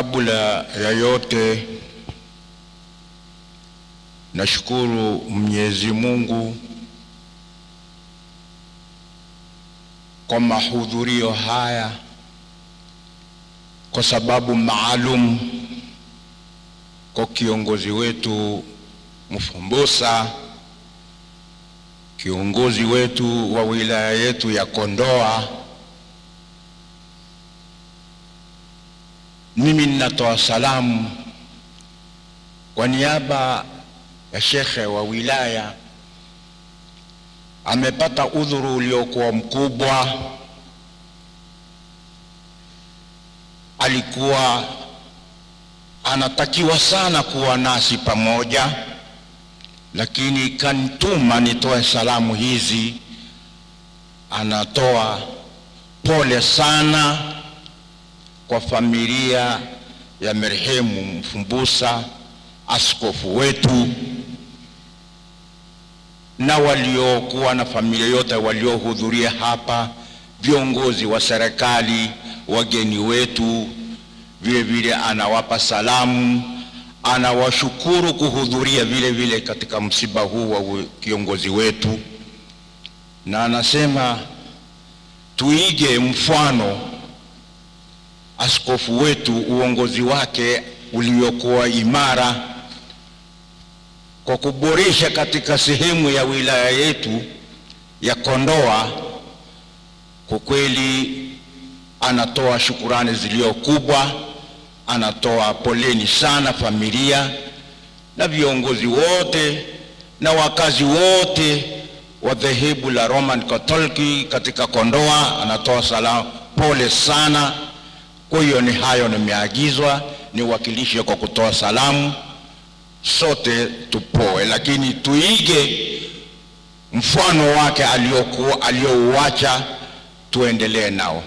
Kabla ya yote, nashukuru Mwenyezi Mungu kwa mahudhurio haya, kwa sababu maalum kwa kiongozi wetu Mfumbusa, kiongozi wetu wa wilaya yetu ya Kondoa. Mimi ninatoa salamu kwa niaba ya shekhe wa wilaya. Amepata udhuru uliokuwa mkubwa, alikuwa anatakiwa sana kuwa nasi pamoja, lakini kanituma nitoe salamu hizi. Anatoa pole sana kwa familia ya marehemu Mfumbusa, askofu wetu, na waliokuwa na familia yote waliohudhuria hapa, viongozi wa serikali, wageni wetu. Vile vile anawapa salamu, anawashukuru kuhudhuria vile vile katika msiba huu wa kiongozi wetu, na anasema tuige mfano askofu wetu, uongozi wake uliokuwa imara kwa kuboresha katika sehemu ya wilaya yetu ya Kondoa. Kwa kweli anatoa shukurani zilio kubwa, anatoa poleni sana familia na viongozi wote na wakazi wote wa dhehebu la Roman Katoliki katika Kondoa. Anatoa salamu, pole sana. Kwa hiyo ni hayo nimeagizwa niwakilishe kwa kutoa salamu. Sote tupoe, lakini tuige mfano wake aliouacha, tuendelee nao.